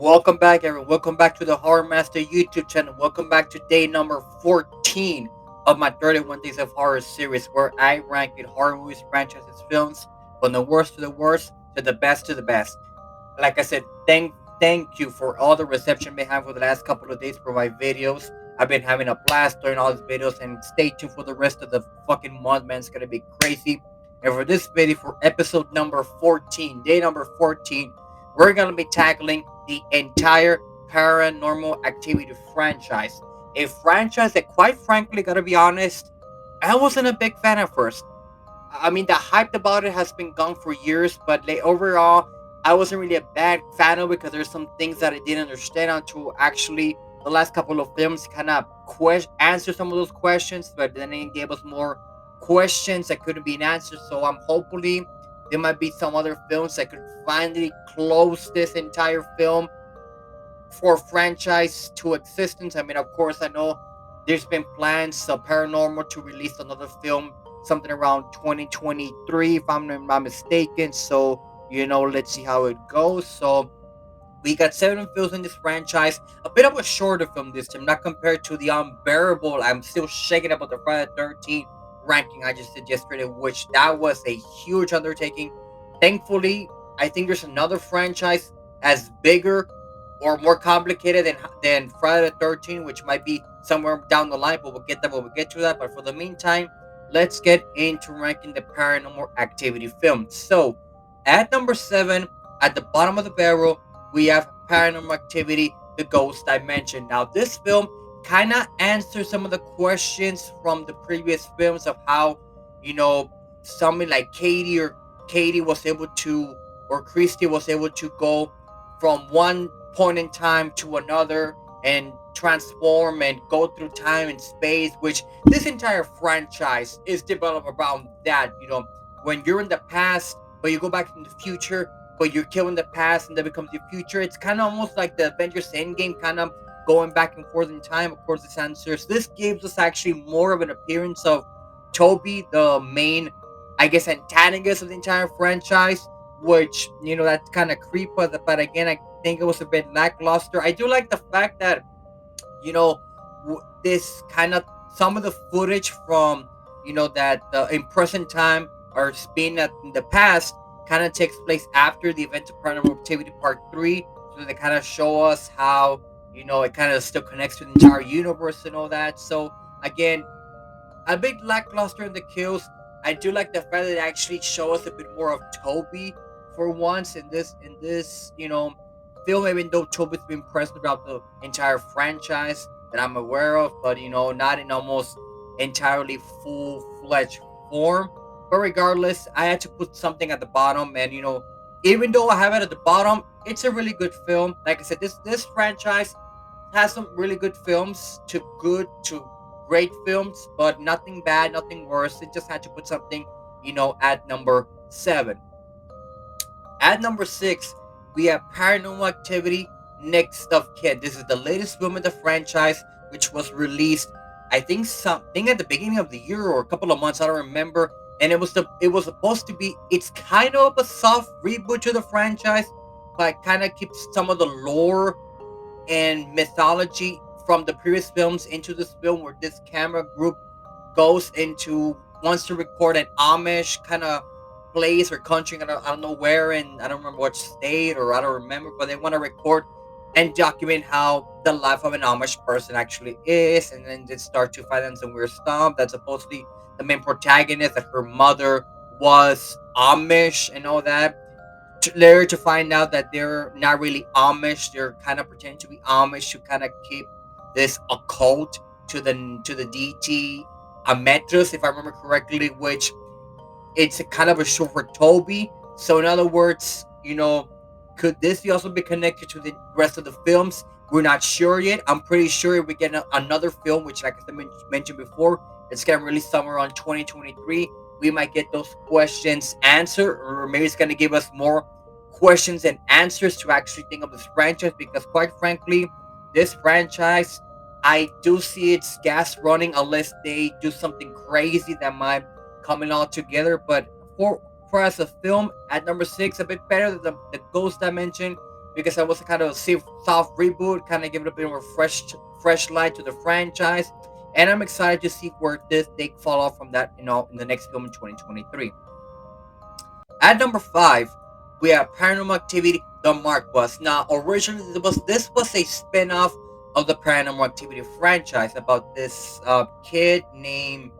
Welcome back, everyone. Welcome back to the Horror Master YouTube channel. Welcome back to day number 14 of my 31 Days of Horror series, where I rank in horror movies, franchises, films, from the worst to the worst to the best to the best. Like I said, thank you for all the reception we have for the last couple of days for my videos. I've been having a blast doing all these videos, and stay tuned for the rest of the fucking month, man. It's gonna be crazy. And for this video, for episode number 14, day number 14, we're gonna be tackling the entire Paranormal Activity franchise. A franchise that, quite frankly, gotta be honest, I wasn't a big fan at first. I mean, the hype about it has been gone for years, but like, overall, I wasn't really a bad fan of it because there's some things that I didn't understand until actually the last couple of films kind of answer some of those questions, but then it gave us more questions that couldn't be answered. So I'm hopefully there might be some other films that could finally close this entire film for franchise to existence. I mean, of course, I know there's been plans of Paranormal to release another film, something around 2023, if I'm not mistaken. So, let's see how it goes. So, we got 7 films in this franchise. A bit of a shorter film this time, not compared to the unbearable. I'm still shaking about the Friday the 13th ranking I just did yesterday, which that was a huge undertaking. Thankfully, I think there's another franchise as bigger or more complicated than Friday the 13th, which might be somewhere down the line, but we'll get that when we get to that. But for the meantime, let's get into ranking the Paranormal Activity films. So, at number 7, at the bottom of the barrel, we have Paranormal Activity, The Ghost Dimension. Now, this film kind of answers some of the questions from the previous films of how, you know, something like Katie was able to, or Christy was able to go from one point in time to another and transform and go through time and space, which this entire franchise is developed around that. When you're in the past, but you go back in the future, but you're killing the past and that becomes your future. It's kind of almost like the Avengers Endgame, kind of going back and forth in time. Of course, this answers. This gives us actually more of an appearance of Toby, the main, I guess, antagonist of the entire franchise, which, that's kind of creepy. But again, I think it was a bit lackluster. I do like the fact that, you know, this kind of, some of the footage from, that in present time or being at in the past kind of takes place after the events of Paranormal Activity Part 3. So they kind of show us how, it kind of still connects to the entire universe and all that. So again, a bit lackluster in the kills. I do like the fact that they actually show us a bit more of Toby for once in this film, even though Toby's been present throughout the entire franchise that I'm aware of, but not in almost entirely full fledged form. But regardless, I had to put something at the bottom, and even though I have it at the bottom, it's a really good film. Like I said, this franchise has some really good films to good to great films, but nothing bad, nothing worse. It just had to put something, at number 7. At number 6, we have Paranormal Activity Next of Kin. This is the latest film in the franchise, which was released, I think, something at the beginning of the year or a couple of months. I don't remember. And it was supposed to be. It's kind of a soft reboot to the franchise, but kind of keeps some of the lore and mythology from the previous films into this film, where this camera group goes into wants to record an Amish kind of place or country. I don't know where, and I don't remember what state, or I don't remember, but they want to record and document how the life of an Amish person actually is, and then they start to find out some weird stuff. That's supposedly the main protagonist, that her mother was Amish and all that, later to find out that they're not really Amish. They're kind of pretending to be Amish to kind of keep this occult to the deity Ametros, if I remember correctly, which it's a kind of a short for Toby. So in other words, could this also be connected to the rest of the films? We're not sure yet. I'm pretty sure if we get another film, which, like I mentioned before, it's gonna release somewhere on 2023. We might get those questions answered, or maybe it's gonna give us more questions and answers to actually think of this franchise. Because, quite frankly, this franchise, I do see its gas running unless they do something crazy that might coming all together. But for as a film, at number 6, a bit better than the Ghost Dimension. because I was kind of a soft reboot, kind of give it a bit more fresh light to the franchise. And I'm excited to see where this they fall off from that, in the next film in 2023. At number five, we have Paranormal Activity: The Marquess. Now, originally this was a spin-off of the Paranormal Activity franchise about this kid named,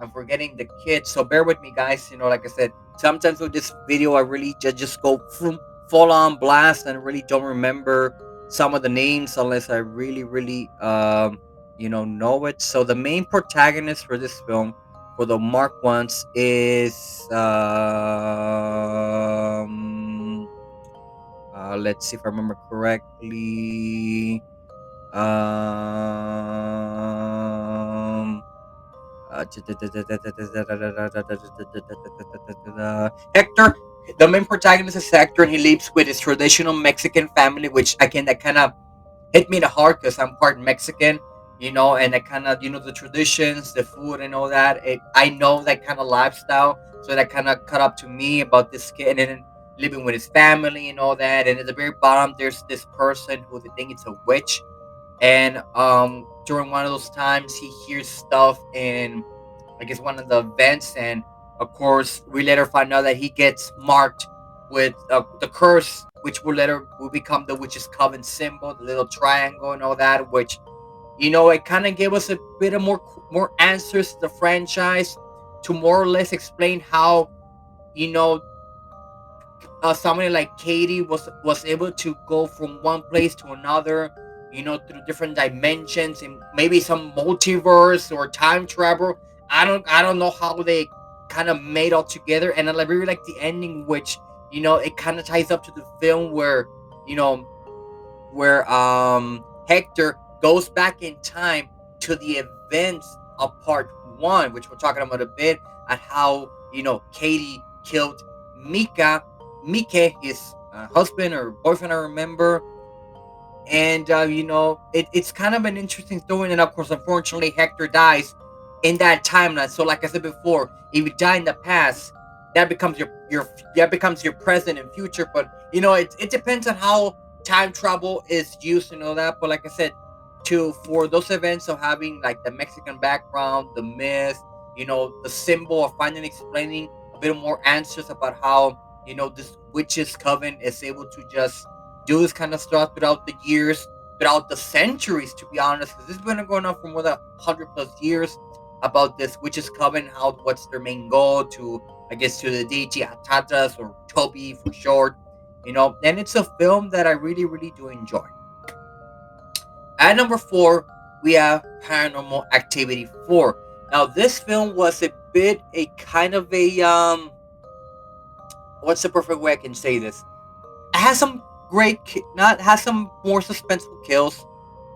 I'm forgetting the kid. So bear with me, guys. Like I said, sometimes with this video, I really just go full on blast and really don't remember some of the names unless I really really know it. So the main protagonist for this film, for the Mark ones, is let's see if I remember correctly. Um Hector. The main protagonist is Hector, and he lives with his traditional Mexican family, which again that kind of hit me in the heart because I'm part Mexican, and I kind of, the traditions, the food, and all that. I know that kind of lifestyle, so that kind of cut up to me about this kid and then living with his family and all that. And at the very bottom, there's this person who they think it's a witch, and during one of those times, he hears stuff in, I guess, one of the events, and of course, we later find out that he gets marked with the curse, which will become the witch's coven symbol, the little triangle and all that. Which, it kind of gave us a bit of more answers to the franchise, to more or less explain how, you know somebody like Katie was able to go from one place to another, through different dimensions and maybe some multiverse or time travel. I don't know how they kind of made all together, and I really like the ending, which, it kind of ties up to the film you know where Hector goes back in time to the events of part one, which we're talking about a bit, at how, Katie killed Mika, Mike, his husband or boyfriend, I remember. And it's kind of an interesting story. And of course, unfortunately, Hector dies in that timeline. So, like I said before, if you die in the past, that becomes your present and future. But it depends on how time travel is used and all that. But like I said, to for those events of having like the Mexican background, the myth, the symbol of finding explaining a bit more answers about how, this witch's coven is able to just do this kind of stuff throughout the years, throughout the centuries, to be honest, because this has been going on for more than 100 plus years, about this witches coven, how what's their main goal to, I guess, to the deity Atatas, or Toby for short. And it's a film that I really really do enjoy. At number four, we have Paranormal Activity 4. Now this film was a bit a kind of a what's the perfect way I can say this? It has some not has some more suspenseful kills,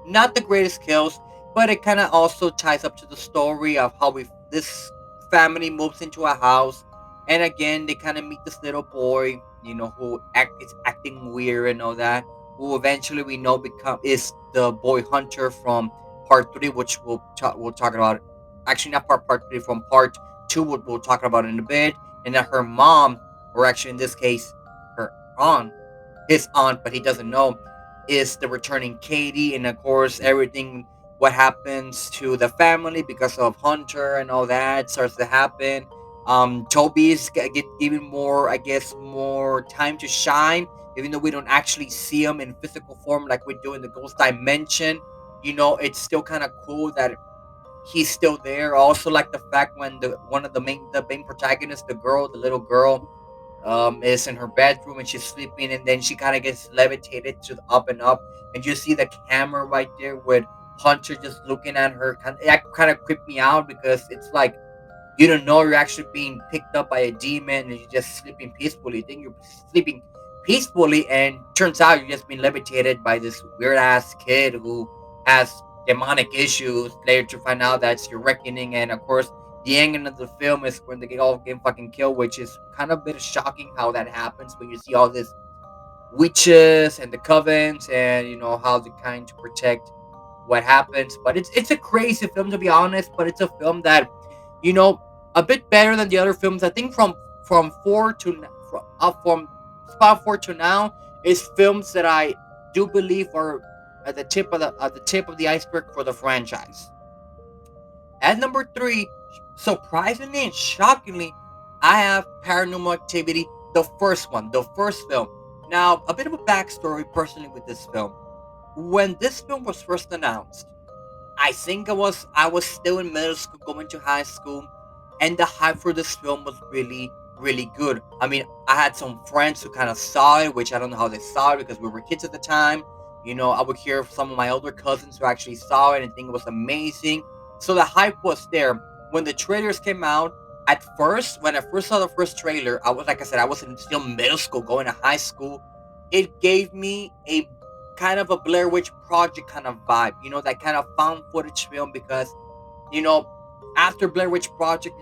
not the greatest kills, but it kind of also ties up to the story of how we this family moves into a house, and again they kind of meet this little boy, who is acting weird and all that, who eventually we know become is the boy hunter from part three, which we'll talk about. Actually, not part three, from part two, we'll talk about in a bit. And then her mom, or actually in this case, her aunt, his aunt, but he doesn't know, is the returning Katie, and of course everything what happens to the family because of Hunter and all that starts to happen. Toby's get even more, I guess, more time to shine, even though we don't actually see him in physical form like we do in the Ghost Dimension. It's still kind of cool that he's still there. I also like the fact when the main protagonist, the little girl, is in her bedroom and she's sleeping, and then she kind of gets levitated to the up and up, and you see the camera right there with Hunter just looking at her. That kind of creeped me out, because it's like you don't know you're actually being picked up by a demon and you're just sleeping peacefully. You think you're sleeping peacefully, and turns out you're just being levitated by this weird ass kid who has demonic issues. Later to find out that's your reckoning, and of course the ending of the film is when they all get fucking killed, which is kind of a bit shocking how that happens when you see all this witches and the covens, and how they kind to protect what happens. But it's a crazy film, to be honest, but it's a film that, you know a bit better than the other films. I think from four to from spot four to now, It's films that I do believe are at the tip of the iceberg for the franchise. At number three, surprisingly and shockingly, I have Paranormal Activity, the first one, the first film. Now, a bit of a backstory personally with this film. When this film was first announced, I think I was still in middle school, going to high school, and the hype for this film was really, really good. I mean, I had some friends who kind of saw it, which I don't know how they saw it because we were kids at the time. I would hear some of my older cousins who actually saw it and think it was amazing. So the hype was there. When the trailers came out, at first, when I first saw the first trailer, I was like I said, I was in still middle school, going to high school. It gave me a kind of a Blair Witch Project kind of vibe, that kind of found footage film because, you know, after Blair Witch Project,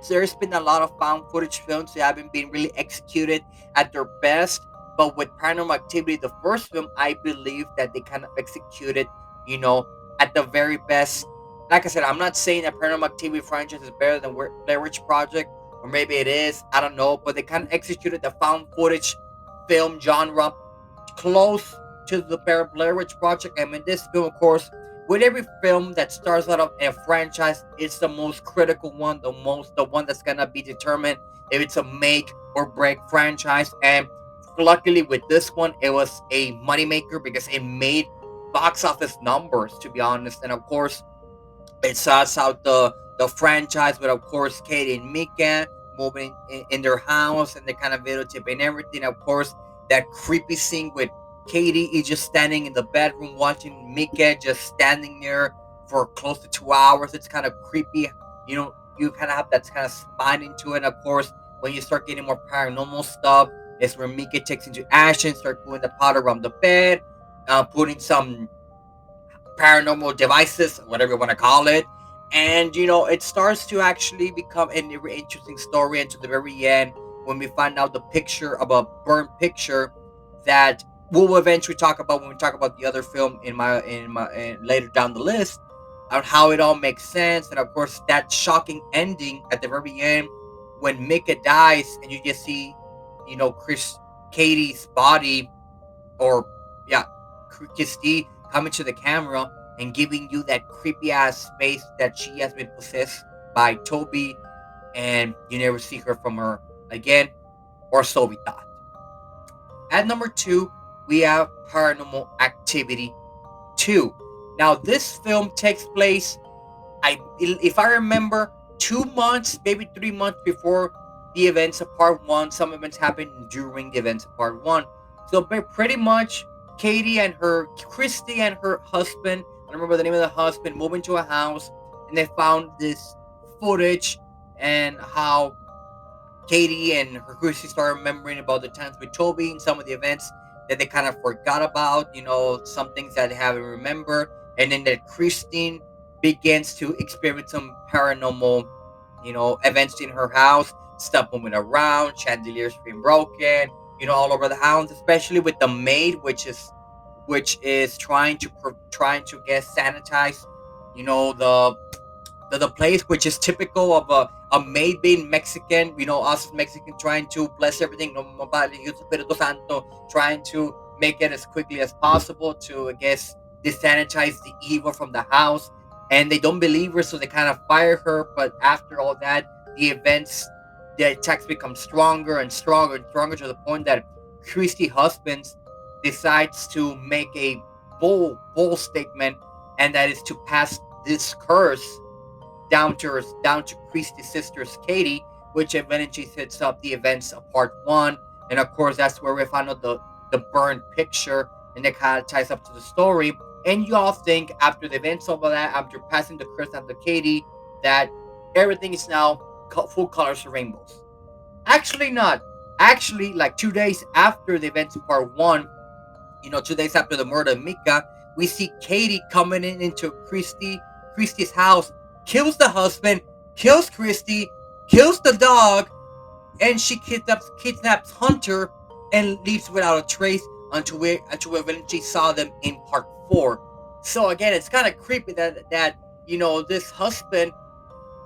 there's been a lot of found footage films that haven't been really executed at their best. But with Paranormal Activity, the first film, I believe that they kind of executed, you know, at the very best. Like I said, I'm not saying that Paranormal Activity franchise is better than Blair Witch Project, or maybe it is. I don't know, but they kind of executed the found footage film genre close to the Blair Witch Project. I mean, this film, of course, with every film that starts out of a franchise, it's the most critical one, the one that's gonna be determined if it's a make or break franchise. And luckily, with this one, it was a moneymaker because it made box office numbers, to be honest. And of course, it starts out the franchise with, of course, Katie and Mika moving in their house and the kind of videotape and everything. Of course, that creepy scene with Katie is just standing in the bedroom watching Mika just standing there for close to 2 hours. It's kind of creepy. You kind of have that kind of spine into it. Of course, when you start getting more paranormal stuff, it's where Mika takes into action, start putting the pot around the bed, putting some paranormal devices, whatever you want to call it. And it starts to actually become a very interesting story. And to the very end, when we find out the picture of a burnt picture that we'll eventually talk about when we talk about the other film later down the list, on how it all makes sense. And of course, that shocking ending at the very end when Mika dies, and you just see, Chris Katie's body, or yeah, Christy coming to the camera and giving you that creepy ass space that she has been possessed by Toby, and you never see her from her again, or so we thought. At number two, we have Paranormal Activity 2. Now, this film takes place, if I remember, 2 months, maybe 3 months before the events of part one. Some events happen during the events of part one. So pretty much, Christy and her husband, I don't remember the name of the husband, move into a house, and they found this footage, and how Katie and her Chrissy start remembering about the times with Toby and some of the events that they kind of forgot about, some things that they haven't remembered. And then that Christine begins to experience some paranormal, events in her house, stuff moving around, chandeliers being broken, all over the house, especially with the maid, which is trying to get sanitized, the place, which is typical of a maid being Mexican, us Mexican trying to bless everything, no mobile, use Espiritu Santo, trying to make it as quickly as possible to, I guess, desanitize the evil from the house. And they don't believe her, so they kind of fire her. But after all that, the attacks become stronger and stronger and stronger to the point that Christy Husbands decides to make a bold statement, and that is to pass this curse down to Christy's sister's Katie, which eventually sets up the events of part one. And of course, that's where we find out the burned picture, and that kind of ties up to the story. And you all think after the events of all that, after passing the curse onto Katie, that everything is now full colors of rainbows. Actually, not. Actually, like 2 days after the events of part one, 2 days after the murder of Mika, we see Katie coming into Christy's house, kills the husband, kills Christy, kills the dog, and she kidnaps Hunter and leaves without a trace until we eventually saw them in part four. So again, it's kind of creepy that this husband,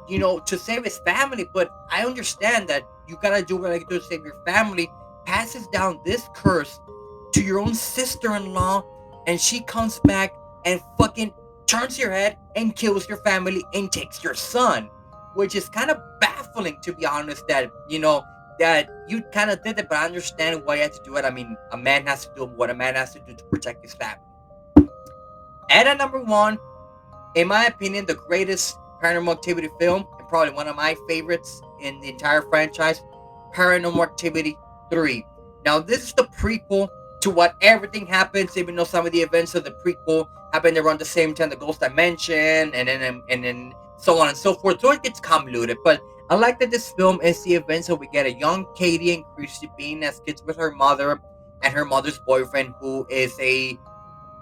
to save his family, but I understand that you gotta do what I do to save your family, passes down this curse to your own sister-in-law, and she comes back and fucking turns your head and kills your family and takes your son, which is kind of baffling, to be honest. That that you kind of did it, but I understand why you had to do it. I mean, a man has to do what a man has to do to protect his family. And at number one, in my opinion, the greatest Paranormal Activity film, and probably one of my favorites in the entire franchise, Paranormal Activity 3. Now, this is the prequel to what everything happens, even though some of the events of the prequel happen around the same time, the Ghost Dimension, and then so on and so forth. So it gets convoluted. But I like that this film is the events that we get a young Katie and Christy being as kids with her mother and her mother's boyfriend, who is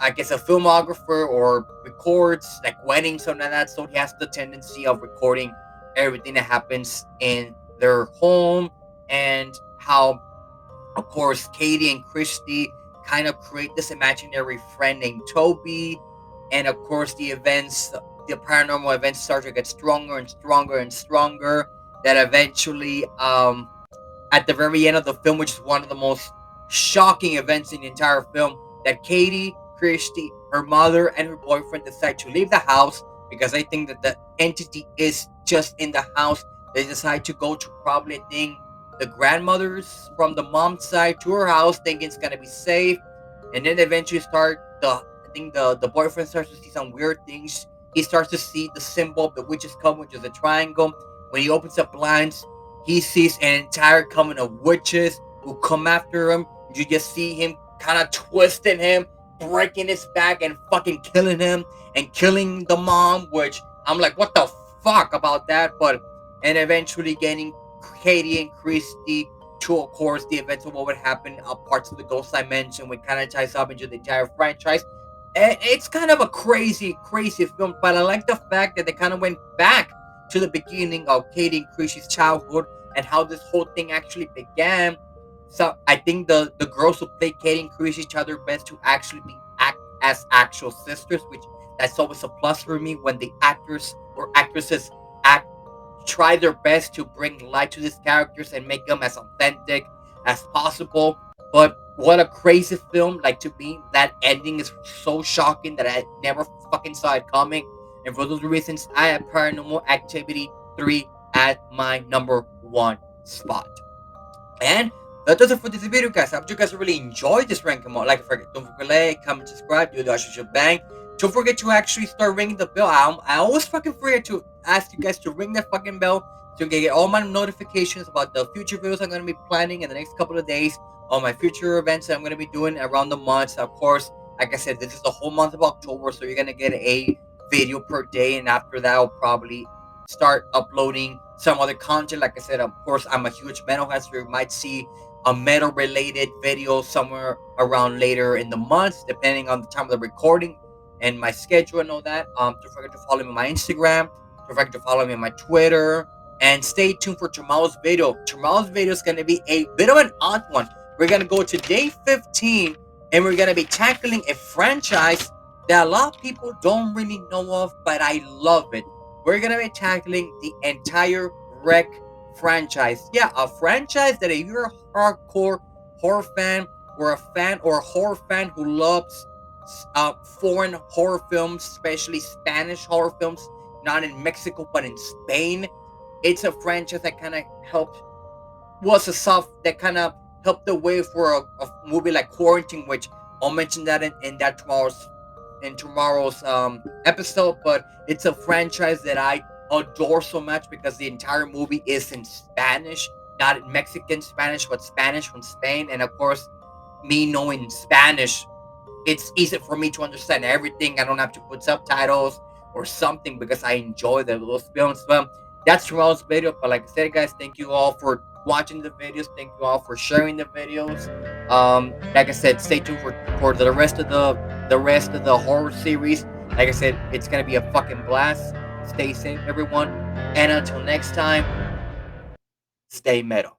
I guess, a filmographer or records like weddings, something like that. So he has the tendency of recording everything that happens in their home, and how, of course, Katie and Christy kind of create this imaginary friend named Toby. And of course, the paranormal events start to get stronger and stronger and stronger. That eventually, at the very end of the film, which is one of the most shocking events in the entire film, that Katie, Christy, her mother, and her boyfriend decide to leave the house because they think that the entity is just in the house. They decide to go to, probably, I think, the grandmother's from the mom's side to her house, thinking it's gonna be safe, and then eventually start the. I think the boyfriend starts to see some weird things. He starts to see the symbol of the witch's coven, which is a triangle. When he opens up blinds, he sees an entire coven of witches who come after him. You just see him kind of twisting him, breaking his back, and fucking killing him and killing the mom. Which I'm like, what the fuck about that? But and eventually getting Katie and Christy to, of course, the events of what would happen, parts of the Ghost Dimension, which kind of ties up into the entire franchise. And it's kind of a crazy, crazy film, but I like the fact that they kind of went back to the beginning of Katie and Chrissy's childhood and how this whole thing actually began. So I think the girls who play Katie and Chrissy try their best to actually be act as actual sisters, which that's always a plus for me when the actors or actresses act try their best to bring light to these characters and make them as authentic as possible. But what a crazy film! Like, to me, that ending is so shocking that I never fucking saw it coming. And for those reasons, I have Paranormal Activity 3 at my number one spot. And that does it for this video, guys. I hope you guys really enjoyed this ranking mode. Like, forget, don't forget to like, comment, subscribe, do the usual bang. Don't forget to actually start ringing the bell. I always fucking forget to ask you guys to ring the fucking bell so you can get all my notifications about the future videos I'm going to be planning in the next couple of days, all my future events that I'm going to be doing around the months. Of course, like I said, this is the whole month of October, so you're going to get a video per day, and after that, I'll probably start uploading some other content. Like I said, of course, I'm a huge metalhead, so you might see a metal related video somewhere around later in the month, depending on the time of the recording and my schedule and all that. Don't forget to follow me on my Instagram. Don't forget to follow me on my Twitter. And stay tuned for tomorrow's video. Tomorrow's video is going to be a bit of an odd one. We're going to go to day 15, and we're going to be tackling a franchise that a lot of people don't really know of, but I love it. We're going to be tackling the entire Wreck franchise. Yeah, a franchise that if you're a hardcore horror fan, or a horror fan who loves foreign horror films, especially Spanish horror films, not in Mexico but in Spain, it's a franchise that kind of helped was a soft that kind of helped the way for a movie like Quarantine, which I'll mention that in that tomorrow's episode. But it's a franchise that I adore so much because the entire movie is in Spanish, not in Mexican Spanish, but Spanish from Spain. And of course, me knowing Spanish, it's easy for me to understand everything. I don't have to put subtitles or something because I enjoy those films. But that's tomorrow's video. But like I said, guys, thank you all for watching the videos. Thank you all for sharing the videos. Like I said, stay tuned for the rest of the horror series. Like I said, it's gonna be a fucking blast. Stay safe, everyone. And until next time, stay metal.